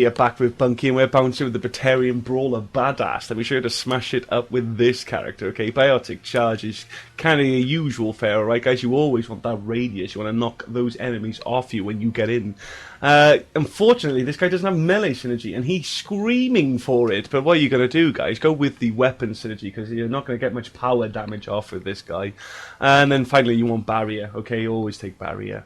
Here back with Bunky, and we're bouncing with the Batarian Brawler badass. Then we're sure to smash it up with this character, okay? Biotic charge is kind of your usual fare, right, guys? You always want that radius. You want to knock those enemies off you when you get in. Unfortunately, this guy doesn't have melee synergy, and he's screaming for it. But what are you going to do, guys? Go with the weapon synergy, because you're not going to get much power damage off with this guy. And then finally, you want barrier, okay? You always take barrier.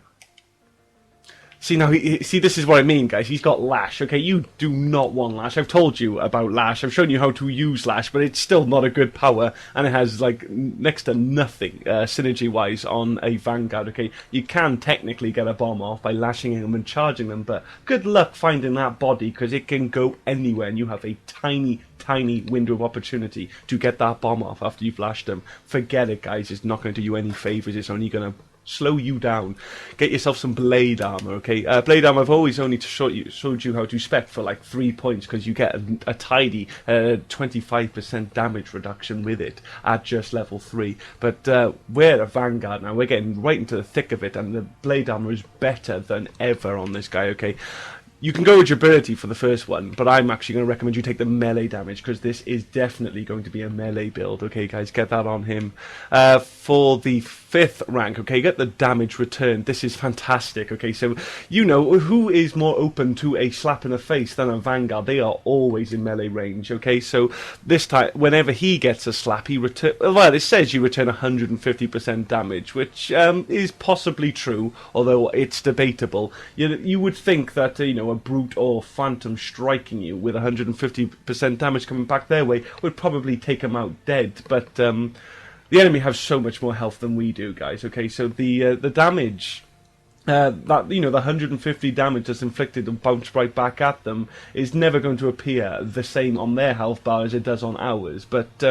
See, now, see, this is what I mean, guys. He's got Lash, okay? You do not want Lash. I've told you about Lash. I've shown you how to use Lash, but it's still not a good power, and it has, like, next to nothing synergy-wise on a Vanguard, okay? You can technically get a bomb off by lashing them and charging them, but good luck finding that body, because it can go anywhere, and you have a tiny window of opportunity to get that bomb off after you've lashed them. Forget it, guys. It's not going to do you any favours. It's only going to slow you down. Get yourself some blade armor, okay? Blade armor, I've always only showed you how to spec for like 3 points, because you get a tidy 25% damage reduction with it at just level 3. But we're a Vanguard now. We're getting right into the thick of it, and the blade armor is better than ever on this guy, okay? You can go with durability for the first one, but I'm actually going to recommend you take the melee damage, because this is definitely going to be a melee build. Okay, guys, get that on him. For the 5th rank, okay, get the damage return. This is fantastic, okay? So, you know, who is more open to a slap in the face than a Vanguard? They are always in melee range, okay? So, this time, whenever he gets a slap, he return. Well, it says you return 150% damage, which is possibly true, although it's debatable. You would think that, you know, a brute or phantom striking you with 150% damage coming back their way would probably take them out dead, but the enemy has so much more health than we do, guys. Okay, so the damage that, you know, the 150 damage that's inflicted and bounced right back at them is never going to appear the same on their health bar as it does on ours, but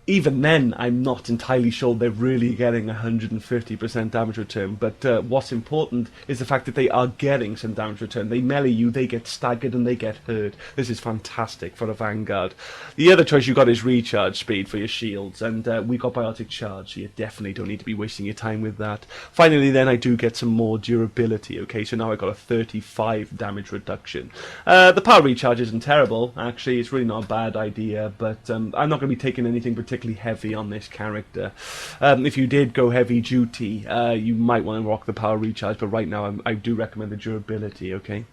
even then, I'm not entirely sure they're really getting 150% damage return, but what's important is the fact that they are getting some damage return. They melee you, they get staggered, and they get hurt. This is fantastic for a Vanguard. The other choice you got is recharge speed for your shields, and we got biotic charge, so you definitely don't need to be wasting your time with that. Finally, then, I do get some more durability, okay, so now I got a 35 damage reduction. The power recharge isn't terrible, actually. It's really not a bad idea, but I'm not going to be taking anything particularly heavy on this character. If you did go heavy duty, you might want to rock the power recharge, but right now I do recommend the durability, okay?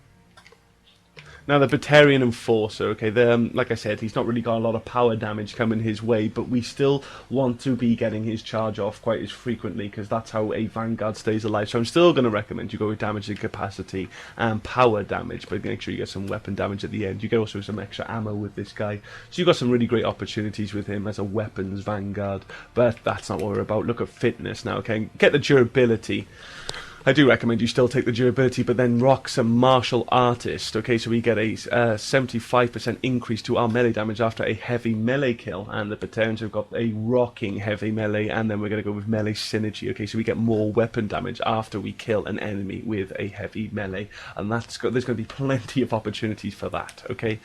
Now, the Batarian Enforcer, okay, like I said, he's not really got a lot of power damage coming his way, but we still want to be getting his charge off quite as frequently, because that's how a Vanguard stays alive. So I'm still going to recommend you go with damage and capacity and power damage, but make sure you get some weapon damage at the end. You get also some extra ammo with this guy. So you've got some really great opportunities with him as a weapons Vanguard, but that's not what we're about. Look at fitness now, okay? Get the durability. I do recommend you still take the durability, but then rock some martial artist, okay, so we get a 75% increase to our melee damage after a heavy melee kill, and the Batarians have got a rocking heavy melee, and then we're going to go with melee synergy, okay, so we get more weapon damage after we kill an enemy with a heavy melee, and there's going to be plenty of opportunities for that, okay.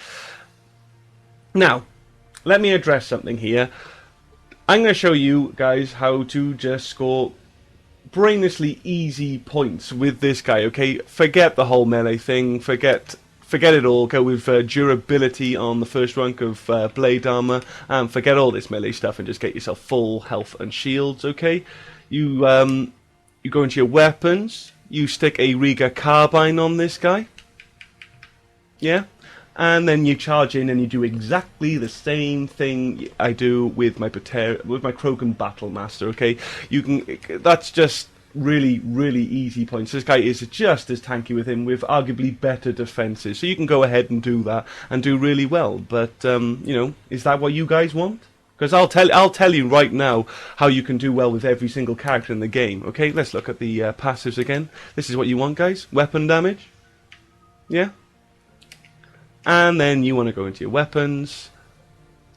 Now, let me address something here. I'm going to show you guys how to just score brainlessly easy points with this guy, okay? Forget the whole melee thing, forget it all, go with durability on the first rank of blade armor, and forget all this melee stuff and just get yourself full health and shields, okay? You go into your weapons, you stick a Riga carbine on this guy, yeah? And then you charge in and you do exactly the same thing I do with my Krogan Battlemaster, okay? That's just really easy points. This guy is just as tanky with him, with arguably better defenses. So you can go ahead and do that and do really well. But you know, is that what you guys want? Because I'll tell you right now how you can do well with every single character in the game. Okay, let's look at the passives again. This is what you want, guys. Weapon damage. Yeah. And then you want to go into your weapons,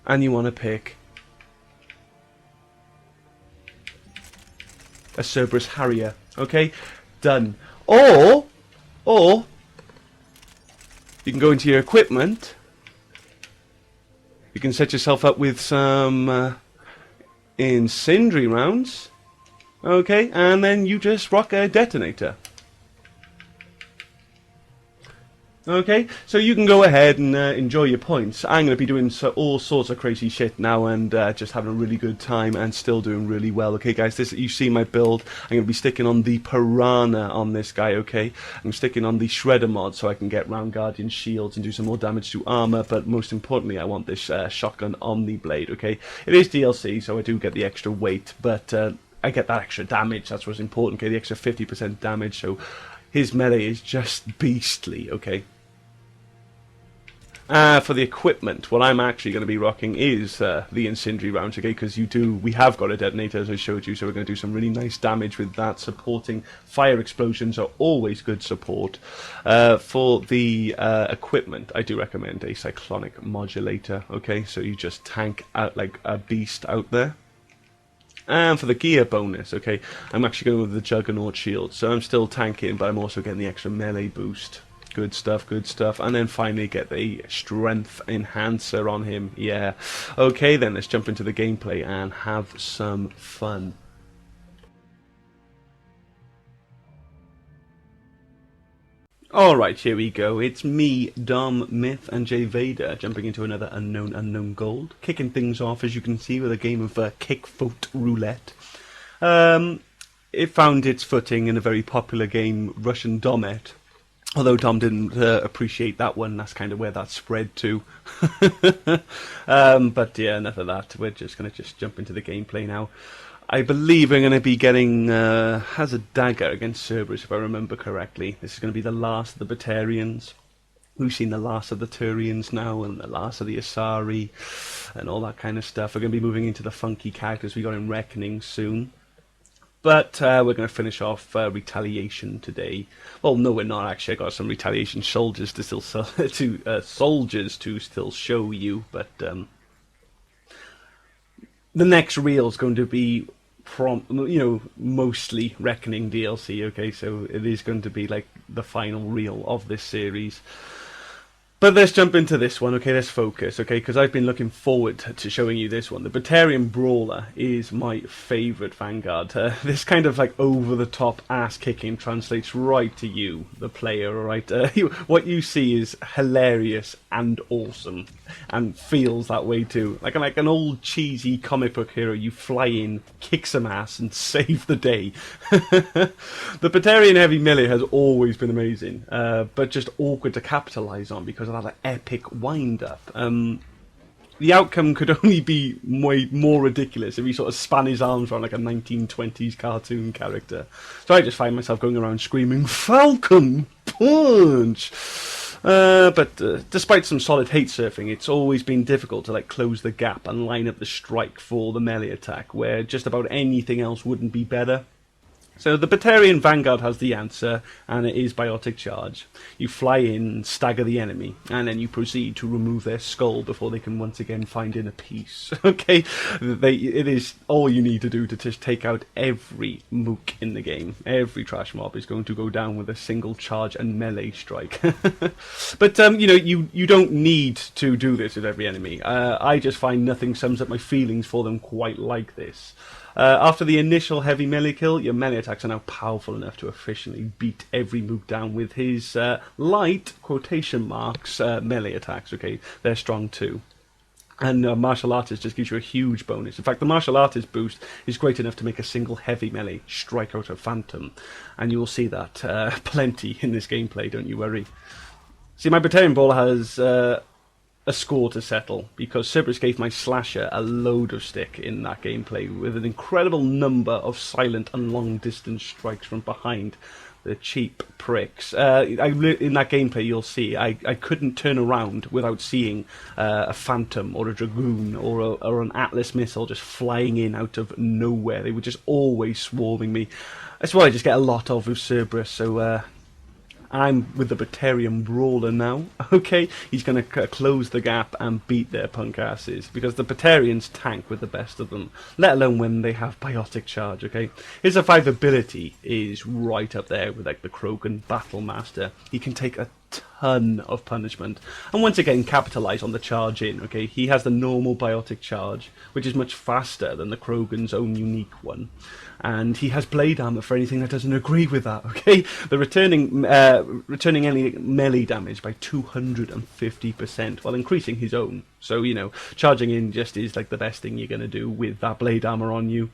and you want to pick a Cerberus Harrier. Okay, done. Or you can go into your equipment. You can set yourself up with some incendiary rounds. Okay, and then you just rock a detonator. Okay, so you can go ahead and enjoy your points. I'm going to be doing all sorts of crazy shit now and just having a really good time and still doing really well. Okay, guys, this you see my build. I'm going to be sticking on the piranha on this guy, okay? I'm sticking on the shredder mod so I can get round guardian shields and do some more damage to armor, but most importantly, I want this shotgun omni blade, okay? It is DLC, so I do get the extra weight, but I get that extra damage. That's what's important, okay? The extra 50% damage, so his melee is just beastly, okay? For the equipment, what I'm actually going to be rocking is the incendiary rounds, okay, because we have got a detonator, as I showed you, so we're going to do some really nice damage with that. Supporting fire explosions are always good support. For the equipment, I do recommend a cyclonic modulator, okay, so you just tank out like a beast out there. And for the gear bonus, okay, I'm actually going with the Juggernaut shield, so I'm still tanking, but I'm also getting the extra melee boost. Good stuff, good stuff. And then finally get the strength enhancer on him. Yeah. Okay, then let's jump into the gameplay and have some fun. Alright, here we go. It's me, Dom, Myth, and J Vader, jumping into another unknown gold. Kicking things off, as you can see, with a game of kick-foot roulette. It found its footing in a very popular game, Russian Domet. Although Tom didn't appreciate that one, that's kind of where that spread to. But yeah, enough of that. We're just going to jump into the gameplay now. I believe we're going to be getting has a dagger against Cerberus, if I remember correctly. This is going to be the last of the Batarians. We've seen the last of the Turians now, and the last of the Asari, and all that kind of stuff. We're going to be moving into the funky characters we got in Reckoning soon. But we're going to finish off retaliation today. Well, no, we're not actually. I got some retaliation soldiers to still soldiers to still show you. But the next reel is going to be mostly Reckoning DLC. Okay, so it is going to be like the final reel of this series. But let's jump into this one, okay, let's focus, okay, because I've been looking forward to showing you this one. The Batarian Brawler is my favourite Vanguard. This kind of like over-the-top ass-kicking translates right to you, the player, alright? What you see is hilarious and awesome, and feels that way too. Like an old cheesy comic book hero, you fly in, kick some ass, and save the day. The Batarian heavy melee has always been amazing, but just awkward to capitalise on because of that epic wind-up. The outcome could only be way more ridiculous if he sort of span his arms around like a 1920s cartoon character. So I just find myself going around screaming, "FALCON! Punch!" But despite some solid hate surfing, it's always been difficult to like close the gap and line up the strike for the melee attack, where just about anything else wouldn't be better. So the Batarian Vanguard has the answer, and it is biotic charge. You fly in, stagger the enemy, and then you proceed to remove their skull before they can once again find inner peace. Okay, it is all you need to do to just take out every mook in the game. Every trash mob is going to go down with a single charge and melee strike. But you don't need to do this with every enemy. I just find nothing sums up my feelings for them quite like this. After the initial heavy melee kill, your melee attacks are now powerful enough to efficiently beat every mook down with his light, quotation marks, melee attacks, okay? They're strong too. And martial artist just gives you a huge bonus. In fact, the martial artist boost is great enough to make a single heavy melee strike out a phantom. And you will see that plenty in this gameplay, don't you worry. See, my Batarian Brawler has a score to settle, because Cerberus gave my slasher a load of stick in that gameplay with an incredible number of silent and long distance strikes from behind. The cheap pricks. In that gameplay you'll see I couldn't turn around without seeing a phantom or a dragoon or an Atlas missile just flying in out of nowhere. They were just always swarming me. That's what I just get a lot of with Cerberus, so I'm with the Batarian Brawler now, okay? He's going to close the gap and beat their punk asses, because the Batarians tank with the best of them, let alone when they have biotic charge, okay? His survivability is right up there with like the Krogan Battle Master. He can take a ton of punishment, and once again capitalise on the charge in. Okay, he has the normal biotic charge, which is much faster than the Krogan's own unique one, and he has blade armor for anything that doesn't agree with that. Okay, the returning any melee damage by 250% while increasing his own. So you know, charging in just is like the best thing you're gonna do with that blade armor on you.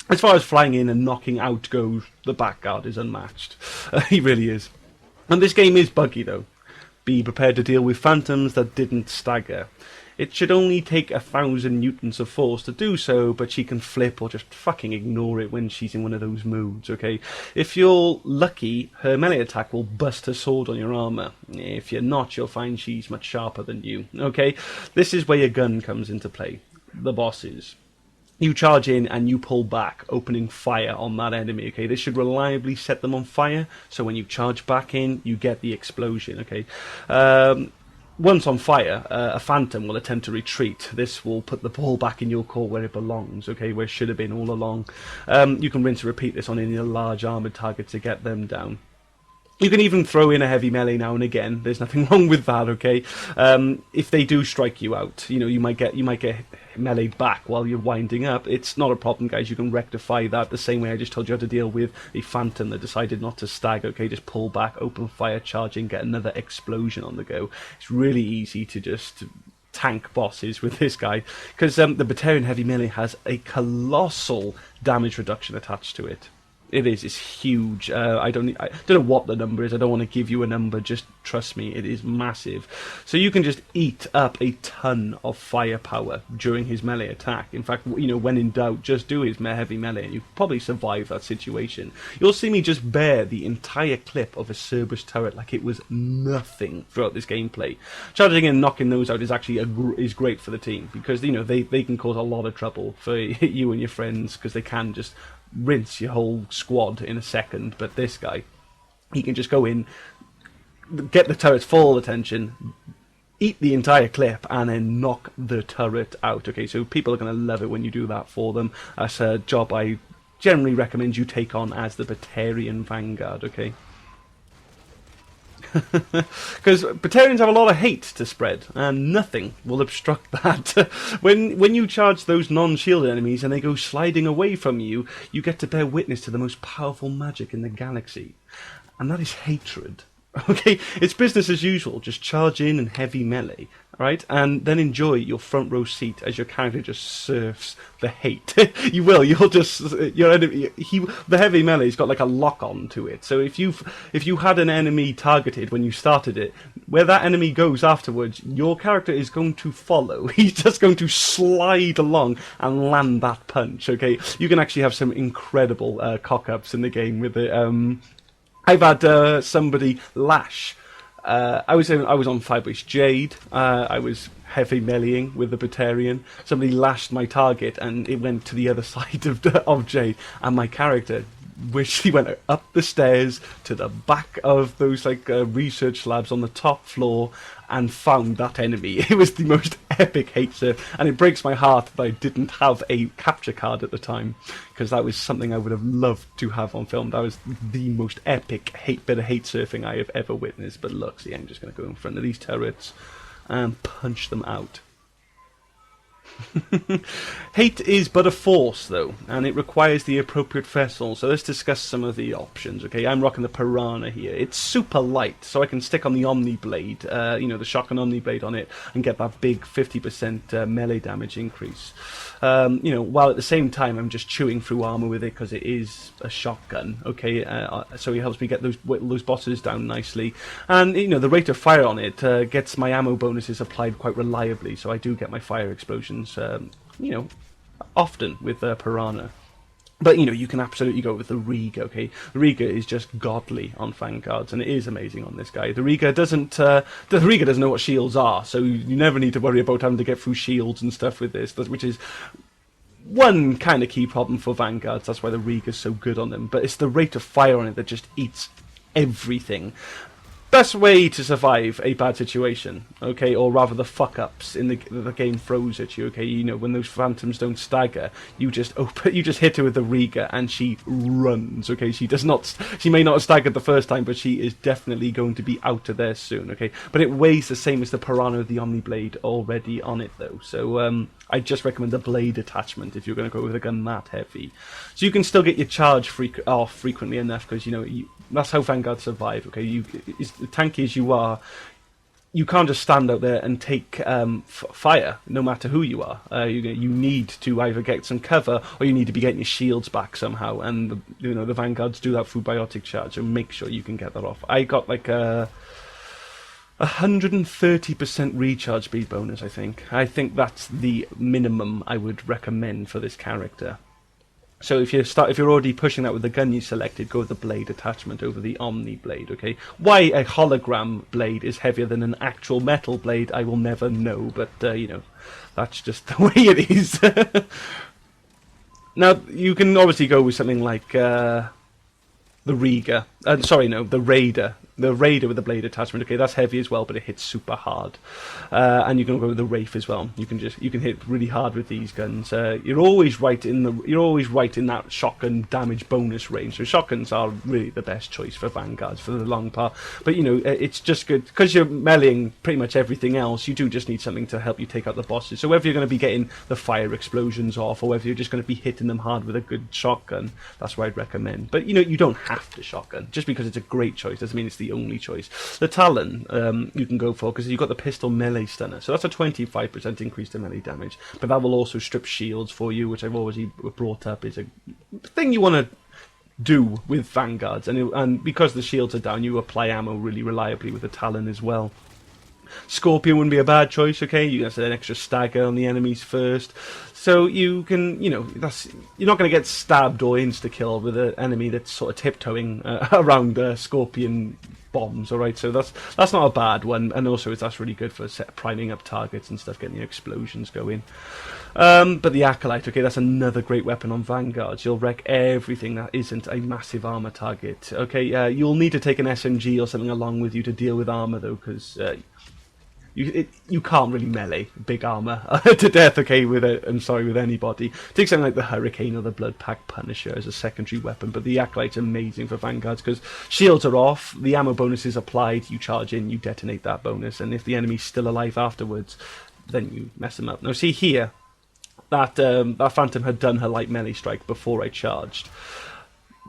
As far as flying in and knocking out goes, the batguard is unmatched. He really is. And this game is buggy though. Be prepared to deal with phantoms that didn't stagger. It should only take 1,000 newtons of force to do so, but she can flip or just fucking ignore it when she's in one of those moods, okay? If you're lucky, her melee attack will bust her sword on your armor. If you're not, you'll find she's much sharper than you, okay? This is where your gun comes into play. The bosses. You charge in and you pull back, opening fire on that enemy, okay? This should reliably set them on fire, so when you charge back in, you get the explosion, okay? Once on fire, a phantom will attempt to retreat. This will put the ball back in your core where it belongs, okay? Where it should have been all along. You can rinse and repeat this on any large armoured target to get them down. You can even throw in a heavy melee now and again. There's nothing wrong with that, okay? If they do strike you out, you know, you might get meleeed back while you're winding up. It's not a problem, guys. You can rectify that the same way I just told you how to deal with a phantom that decided not to stag, okay? Just pull back, open fire, charge in, get another explosion on the go. It's really easy to just tank bosses with this guy, because the Batarian heavy melee has a colossal damage reduction attached to it. It's huge. I don't know what the number is. I don't want to give you a number. Just trust me, it is massive. So you can just eat up a ton of firepower during his melee attack. In fact, you know, when in doubt, just do his heavy melee, and you probably survive that situation. You'll see me just bear the entire clip of a Cerberus turret like it was nothing throughout this gameplay. Charging in and knocking those out is actually is great for the team, because you know they can cause a lot of trouble for you and your friends, because they can just rinse your whole squad in a second. But this guy, he can just go in, get the turret's full attention, eat the entire clip, and then knock the turret out. Okay, so people are going to love it when you do that for them. That's a job I generally recommend you take on as the Batarian Vanguard, okay? Because Batarians have a lot of hate to spread, and nothing will obstruct that. When you charge those non-shield enemies and they go sliding away from you, you get to bear witness to the most powerful magic in the galaxy, and that is hatred. Okay, it's business as usual. Just charge in and heavy melee, right? And then enjoy your front row seat as your character just surfs the hate. You'll just your enemy. The heavy melee's got like a lock on to it. So if you had an enemy targeted when you started it, where that enemy goes afterwards, your character is going to follow. He's just going to slide along and land that punch. Okay, you can actually have some incredible cock-ups in the game with it. I've had somebody lash. I was on Firebase Jade. I was heavy meleeing with the Batarian. Somebody lashed my target, and it went to the other side of Jade. And my character wished he went up the stairs to the back of those research labs on the top floor and found that enemy. It was the most epic hate surf, and it breaks my heart that I didn't have a capture card at the time, because that was something I would have loved to have on film. That was the most epic bit of hate surfing I have ever witnessed. But look, see, I'm just going to go in front of these turrets and punch them out. Hate is but a force, though, and it requires the appropriate vessel. So let's discuss some of the options. Okay, I'm rocking the piranha here. It's super light, so I can stick on the Omni Blade, the shotgun Omni Blade on it, and get that big 50% melee damage increase. While at the same time I'm just chewing through armor with it, because it is a shotgun. Okay, so it helps me get those bosses down nicely, and the rate of fire on it gets my ammo bonuses applied quite reliably. So I do get my fire explosions. Often with Piranha. But, you can absolutely go with the Riga, okay? The Riga is just godly on Vanguards, and it is amazing on this guy. The Riga doesn't know what shields are, so you never need to worry about having to get through shields and stuff with this, which is one kind of key problem for Vanguards. That's why the Riga's so good on them. But it's the rate of fire on it that just eats everything. best way to survive a bad situation, okay, or rather the fuck-ups in the game throws at you, okay, you know, when those phantoms don't stagger, you just hit her with the Riga and she runs, okay, she may not have staggered the first time, but she is definitely going to be out of there soon, okay, but it weighs the same as the piranha with the Omni Blade already on it, though, so, I just recommend the blade attachment if you're going to go with a gun that heavy. So you can still get your charge off frequently enough, because, you know, that's how Vanguard survive, okay? As tanky as you are, you can't just stand out there and take fire, no matter who you are. You need to either get some cover, or you need to be getting your shields back somehow, and, the Vanguards do that through biotic charge, so make sure you can get that off. I got, like, 130% recharge speed bonus, I think. I think that's the minimum I would recommend for this character. So if you're already pushing that with the gun you selected, go with the blade attachment over the Omni Blade, okay? Why a hologram blade is heavier than an actual metal blade, I will never know, but, that's just the way it is. Now, you can obviously go with something like, the Riga. The Raider. The Raider with the blade attachment. Okay, that's heavy as well, but it hits super hard. And you can go with the Wraith as well. You can hit really hard with these guns. You're always right in that shotgun damage bonus range. So shotguns are really the best choice for Vanguards for the long part. But it's just good because you're meleeing pretty much everything else. You do just need something to help you take out the bosses. So whether you're going to be getting the fire explosions off, or whether you're just going to be hitting them hard with a good shotgun, that's what I'd recommend. But you don't have to shotgun. Just because it's a great choice doesn't mean it's the only choice. The Talon you can go for because you've got the pistol melee stunner, so that's a 25% increase to melee damage, but that will also strip shields for you, which I've already brought up is a thing you want to do with Vanguards, and because the shields are down, you apply ammo really reliably with the Talon as well. Scorpion wouldn't be a bad choice, okay? You get an extra stagger on the enemies first. So you can, you're not going to get stabbed or insta-kill with an enemy that's sort of tiptoeing around Scorpion bombs, alright? So that's not a bad one, and also that's really good for priming up targets and stuff, getting the explosions going. But the Acolyte, okay, that's another great weapon on Vanguards. You'll wreck everything that isn't a massive armor target, okay? You'll need to take an SMG or something along with you to deal with armor, though, because you can't really melee big armor to death, okay, with anybody. Take something like the Hurricane or the Blood Pack Punisher as a secondary weapon, but the Acolyte's amazing for Vanguards because shields are off, the ammo bonus is applied, you charge in, you detonate that bonus, and if the enemy's still alive afterwards, then you mess them up. Now see here, that Phantom had done her light melee strike before I charged.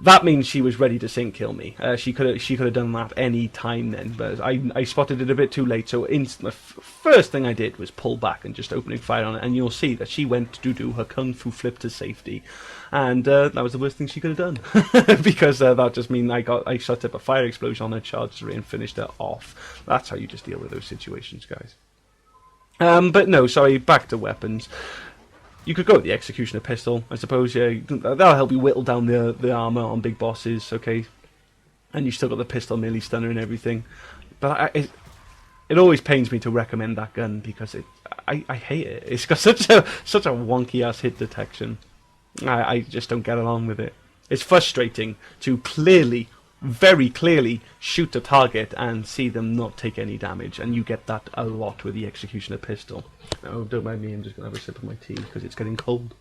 That means she was ready to sync kill me. She could have done that any time then, but I spotted it a bit too late. So the first thing I did was pull back and just opening fire on it, and you'll see that she went to do her kung fu flip to safety, and that was the worst thing she could have done because that just means I shot up a fire explosion on her, charged her and finished her off. That's how you just deal with those situations, guys. But no, sorry, back to weapons. You could go with the Executioner pistol, I suppose. Yeah, that'll help you whittle down the armor on big bosses, okay? And you've still got the pistol melee stunner and everything. But it always pains me to recommend that gun because I hate it. It's got such a wonky ass hit detection. I just don't get along with it. It's frustrating to very clearly shoot a target and see them not take any damage, and you get that a lot with the Executioner pistol. Oh, don't mind me, I'm just going to have a sip of my tea because it's getting cold.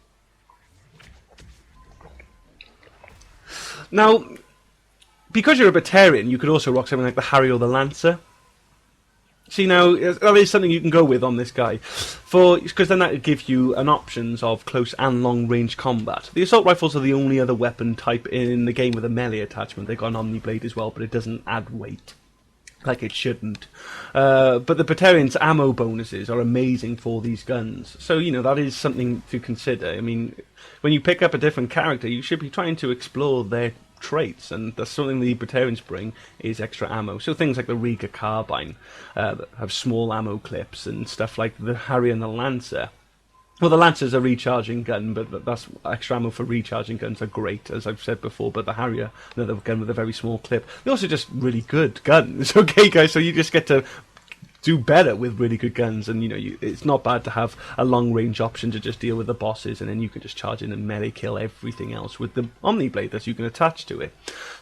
Now, because you're a Batarian, you could also rock something like the Harry or the Lancer. See, now, that is something you can go with on this guy, because then that would give you an options of close and long-range combat. The assault rifles are the only other weapon type in the game with a melee attachment. They've got an Omni Blade as well, but it doesn't add weight, like it shouldn't. But the Batarian's ammo bonuses are amazing for these guns, so, that is something to consider. I mean, when you pick up a different character, you should be trying to explore their traits, and that's something the Batarians bring is extra ammo. So things like the Riga carbine that have small ammo clips, and stuff like the Harry and the Lancer. Well, the Lancer's a recharging gun, but that's extra ammo for recharging guns are great, as I've said before. But the Harrier, another gun with a very small clip. They're also just really good guns. Okay, guys, so you just get to do better with really good guns, and it's not bad to have a long range option to just deal with the bosses, and then you can just charge in and melee kill everything else with the Omni Blade that you can attach to it.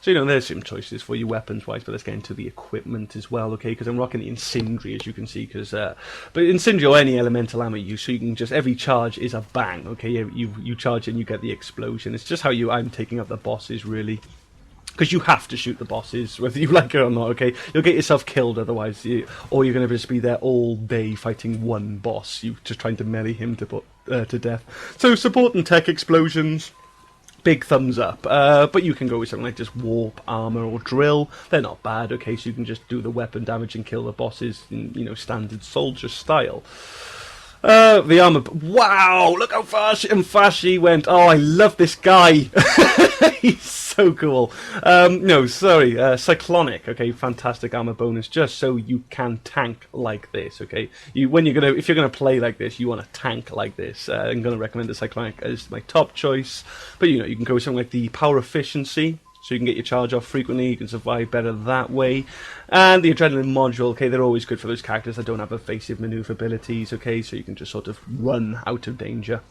So there's some choices for you weapons wise, but let's get into the equipment as well, okay? Because I'm rocking the Incendiary, as you can see, but Incendiary or any elemental ammo use, so you can just, every charge is a bang, okay? You charge and you get the explosion. It's just how I'm taking up the bosses, really. Because you have to shoot the bosses, whether you like it or not, okay? You'll get yourself killed otherwise, or you're going to just be there all day fighting one boss, you just trying to melee him to death. So support and tech explosions, big thumbs up. But you can go with something like just warp, armor, or drill. They're not bad, okay? So you can just do the weapon damage and kill the bosses in standard soldier style. The armor. Wow! Look how fast she went. Oh, I love this guy. He's so cool. No, sorry. Cyclonic. Okay, fantastic armor bonus. Just so you can tank like this. Okay, if you're gonna play like this, you want to tank like this. I'm gonna recommend the Cyclonic as my top choice. But you can go with something like the power efficiency. So you can get your charge off frequently, you can survive better that way. And the Adrenaline module, okay, they're always good for those characters that don't have evasive maneuverabilities, okay, so you can just sort of run out of danger.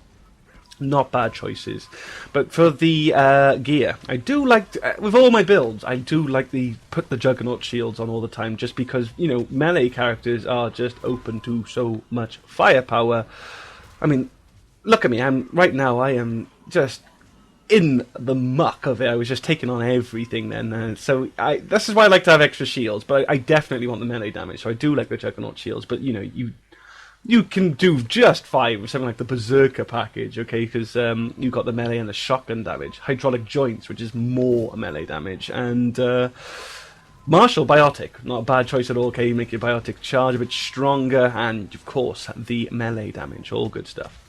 Not bad choices. But for the gear, I do like, with all my builds, I do like put the Juggernaut shields on all the time, just because, melee characters are just open to so much firepower. I mean, look at me, right now I am just in the muck of it. I was just taking on everything then. So this is why I like to have extra shields, but I definitely want the melee damage, so I do like the Juggernaut shields, but you can do just fine with something like the Berserker package, okay, because you've got the melee and the shotgun damage. Hydraulic Joints, which is more melee damage, and Martial Biotic, not a bad choice at all, okay, you make your Biotic charge a bit stronger, and of course the melee damage, all good stuff.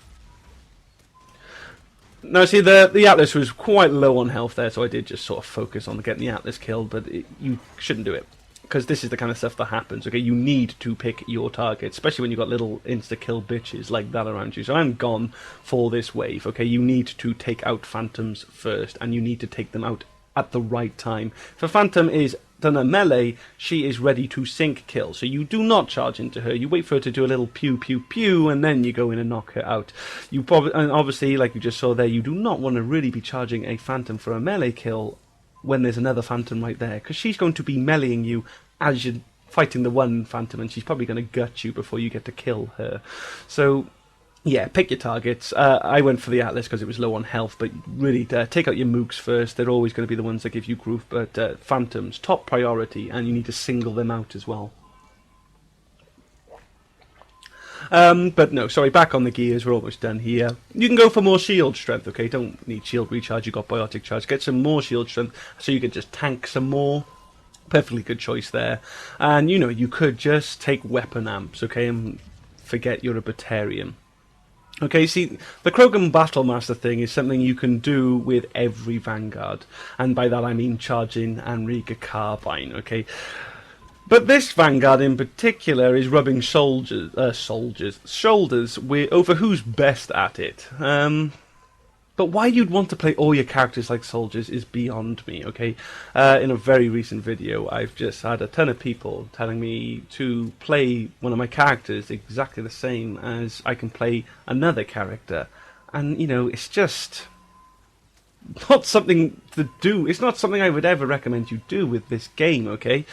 Now, see, the Atlas was quite low on health there, so I did just sort of focus on getting the Atlas killed, but you shouldn't do it, because this is the kind of stuff that happens, okay? You need to pick your target, especially when you've got little insta-kill bitches like that around you. So I'm gone for this wave, okay? You need to take out Phantoms first, and you need to take them out at the right time. If a Phantom is done a melee, she is ready to sync kill. So you do not charge into her. You wait for her to do a little pew pew pew, and then you go in and knock her out. And obviously, like you just saw there, you do not want to really be charging a Phantom for a melee kill when there's another Phantom right there, because she's going to be meleeing you as you're fighting the one Phantom, and she's probably going to gut you before you get to kill her. So yeah, pick your targets. I went for the Atlas because it was low on health, but really take out your mooks first. They're always going to be the ones that give you growth, but Phantoms, top priority, and you need to single them out as well. But no, sorry, back on the gears, we're almost done here. You can go for more shield strength, okay? Don't need shield recharge, you've got biotic charge. Get some more shield strength so you can just tank some more. Perfectly good choice there. And, you could just take weapon amps, okay, and forget you're a Batarian. Okay, see, the Krogan Battlemaster thing is something you can do with every Vanguard. And by that I mean charging Anriga Carbine, okay? But this Vanguard in particular is rubbing shoulders over who's best at it. But why you'd want to play all your characters like soldiers is beyond me, okay? In a very recent video, I've just had a ton of people telling me to play one of my characters exactly the same as I can play another character. And, it's just not something to do. It's not something I would ever recommend you do with this game, okay?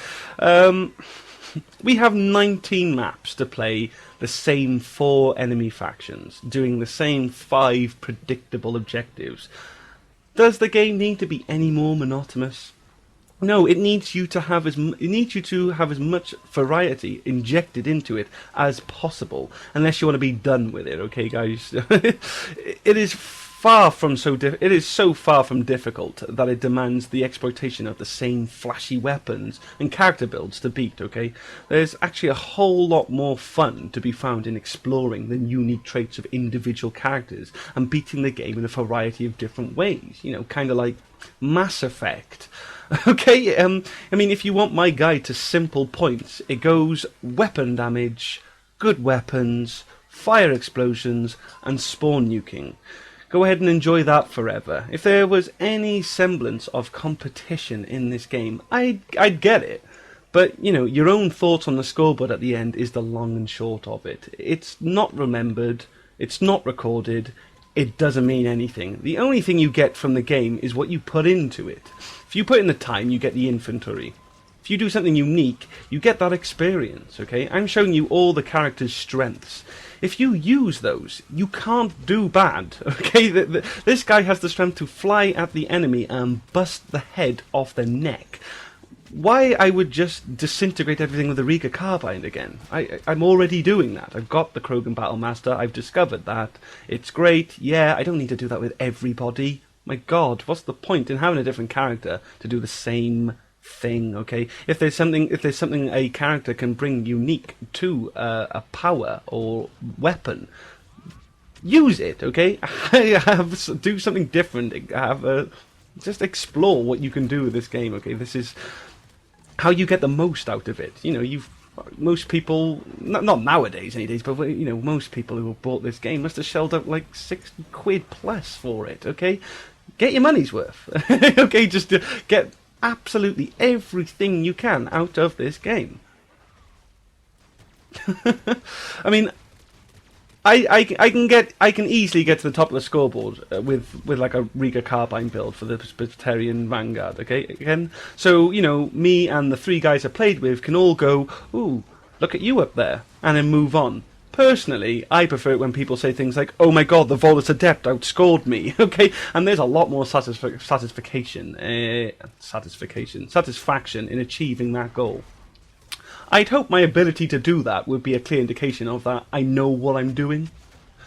We have 19 maps to play the same 4 enemy factions, doing the same 5 predictable objectives. Does the game need to be any more monotonous? No, it needs you to have as much variety injected into it as possible, unless you want to be done with it, okay, guys? It is so far from difficult that it demands the exploitation of the same flashy weapons and character builds to beat, okay? There's actually a whole lot more fun to be found in exploring the unique traits of individual characters and beating the game in a variety of different ways, kind of like Mass Effect. Okay, I mean, if you want my guide to simple points, it goes weapon damage, good weapons, fire explosions, and spawn nuking. Go ahead and enjoy that forever. If there was any semblance of competition in this game, I'd get it. But, you know, your own thoughts on the scoreboard at the end is the long and short of it. It's not remembered, it's not recorded, it doesn't mean anything. The only thing you get from the game is what you put into it. If you put in the time, you get the inventory. If you do something unique, you get that experience, okay? I'm showing you all the characters' strengths. If you use those, you can't do bad, okay? This guy has the strength to fly at the enemy and bust the head off their neck. Why I would just disintegrate everything with a Riga carbine again? I'm already doing that. I've got the Krogan Battlemaster, I've discovered that. It's great, yeah, I don't need to do that with everybody. My god, what's the point in having a different character to do the same thing, okay? If there's something a character can bring unique to a power or weapon, use it, okay? Do something different. Just explore what you can do with this game, okay? This is how you get the most out of it. You know, most people, not nowadays any days, but you know, most people who have bought this game must have shelled out like £60 plus for it, okay? Get your money's worth, okay? Just get absolutely everything you can out of this game. I mean, I can easily get to the top of the scoreboard with like a Riga carbine build for the Batarian Vanguard, okay? Again, so you know, me and the 3 guys I played with can all go, ooh, look at you up there, and then move on. Personally, I prefer it when people say things like, oh my god, the Volus Adept outscored me, okay? And there's a lot more satisfaction in achieving that goal. I'd hope my ability to do that would be a clear indication of that I know what I'm doing.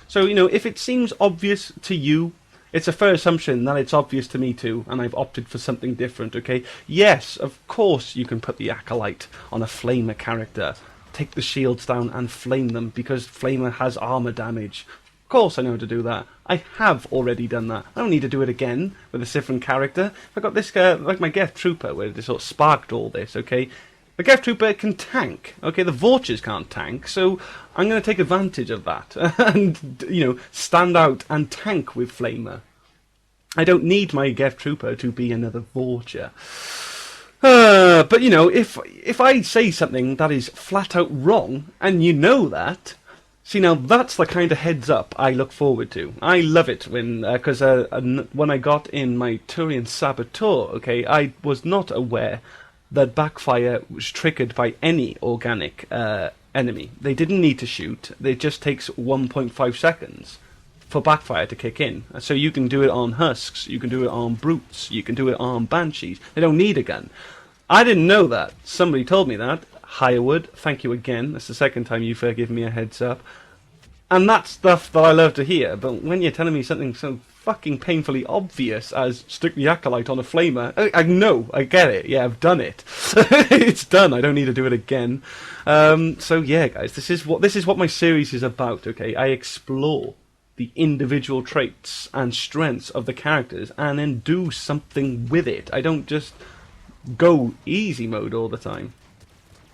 So, you know, if it seems obvious to you, it's a fair assumption that it's obvious to me too, and I've opted for something different, okay? Yes, of course you can put the Acolyte on a Flamer character. Take the shields down and flame them, because Flamer has armor damage. Of course I know how to do that. I have already done that. I don't need to do it again with a different character. I got this guy, like my Geth Trooper, where they sort of sparked all this, okay? The Geth Trooper can tank, okay? The Vultures can't tank, so I'm going to take advantage of that and, you know, stand out and tank with Flamer. I don't need my Geth Trooper to be another Vulture. But, you know, if I say something that is flat out wrong, and you know that, see, now that's the kind of heads up I look forward to. I love it when I got in my Turian Saboteur, okay, I was not aware that backfire was triggered by any organic enemy. They didn't need to shoot. It just takes 1.5 seconds for backfire to kick in. So you can do it on husks, you can do it on brutes, you can do it on banshees. They don't need a gun. I didn't know that. Somebody told me that. Hirewood, thank you again. That's the second time you've given me a heads up. And that's stuff that I love to hear, but when you're telling me something so fucking painfully obvious as stick the Acolyte on a Flamer, I know, I get it, yeah, I've done it. It's done, I don't need to do it again. So yeah, guys, this is what my series is about, okay? I explore the individual traits and strengths of the characters and then do something with it. I don't just go easy mode all the time.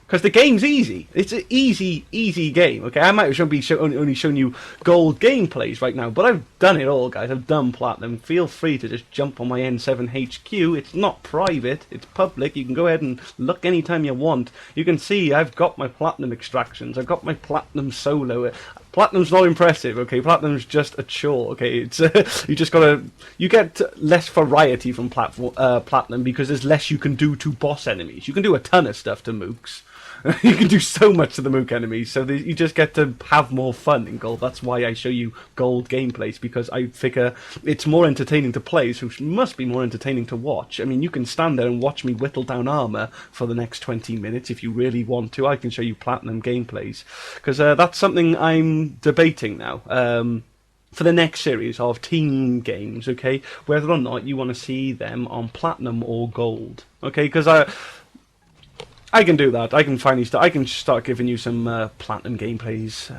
Because the game's easy. It's an easy game, okay? I might be only showing you gold gameplays right now, but I've done it all, guys. I've done Platinum. Feel free to just jump on my N7 HQ. It's not private. It's public. You can go ahead and look anytime you want. You can see I've got my Platinum extractions. I've got my Platinum solo. Platinum's not impressive, okay? Platinum's just a chore, okay? It's you get less variety from Platinum because there's less you can do to boss enemies. You can do a ton of stuff to mooks. You can do so much to the mook enemies, so you just get to have more fun in gold. That's why I show you gold gameplays, because I figure it's more entertaining to play, so it must be more entertaining to watch. I mean, you can stand there and watch me whittle down armor for the next 20 minutes if you really want to. I can show you Platinum gameplays, because that's something I'm debating now. For the next series of team games, okay, whether or not you want to see them on Platinum or Gold, okay, because I can do that. I can finally I can start giving you some Platinum gameplays.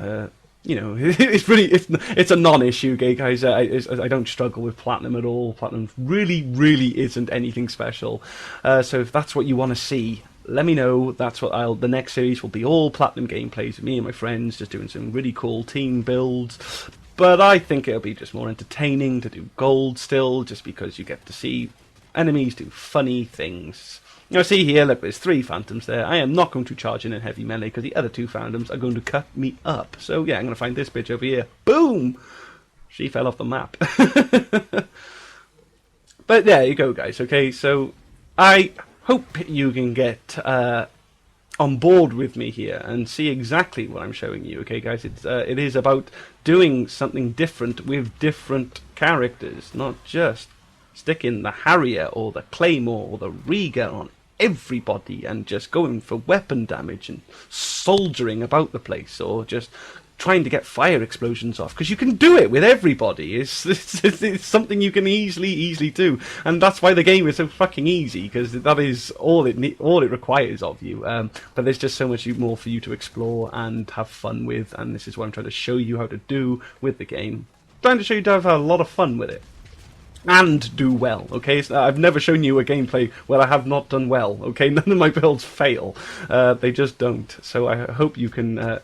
You know, it's a non-issue, guys. I don't struggle with Platinum at all. Platinum really isn't anything special. So if that's what you want to see, let me know. That's what the next series will be, all Platinum gameplays with me and my friends, just doing some really cool team builds. But I think it'll be just more entertaining to do Gold still, just because you get to see enemies do funny things. Now see here, look, there's 3 phantoms there. I am not going to charge in heavy melee because the other 2 phantoms are going to cut me up. So yeah, I'm going to find this bitch over here. Boom! She fell off the map. But there you go, guys. Okay, so I hope you can get on board with me here and see exactly what I'm showing you. Okay, guys, it is about doing something different with different characters, not just sticking the Harrier or the Claymore or the Rieger on everybody and just going for weapon damage and soldiering about the place, or just trying to get fire explosions off, because you can do it with everybody. It's something you can easily do, and that's why the game is so fucking easy, because that is all it requires of you. But there's just so much more for you to explore and have fun with, and this is what I'm trying to show you how to do with the game. I'm trying to show you to have a lot of fun with it. And do well, okay? So I've never shown you a gameplay where I have not done well, okay? None of my builds fail. They just don't. So I hope you can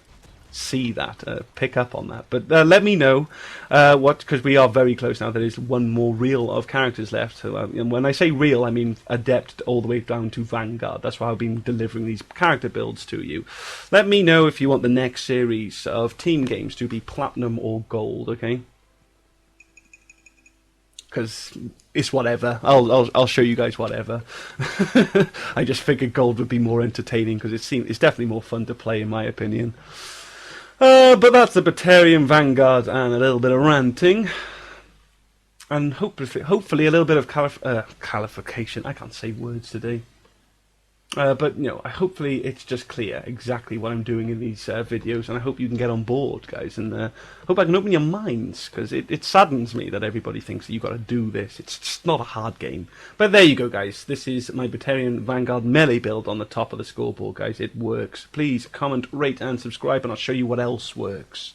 see that, pick up on that. But let me know because we are very close now. There is 1 more reel of characters left. So, and when I say reel, I mean adept all the way down to Vanguard. That's why I've been delivering these character builds to you. Let me know if you want the next series of team games to be platinum or gold, okay? Because it's whatever. I'll show you guys whatever. I just figured gold would be more entertaining because it's definitely more fun to play in my opinion. But that's the Batarian Vanguard and a little bit of ranting, and hopefully a little bit of clarification. I can't say words today. But, you know, hopefully it's just clear exactly what I'm doing in these videos, and I hope you can get on board, guys, and hope I can open your minds, because it saddens me that everybody thinks that you've got to do this. It's just not a hard game. But there you go, guys. This is my Batarian Vanguard melee build on the top of the scoreboard, guys. It works. Please comment, rate, and subscribe, and I'll show you what else works.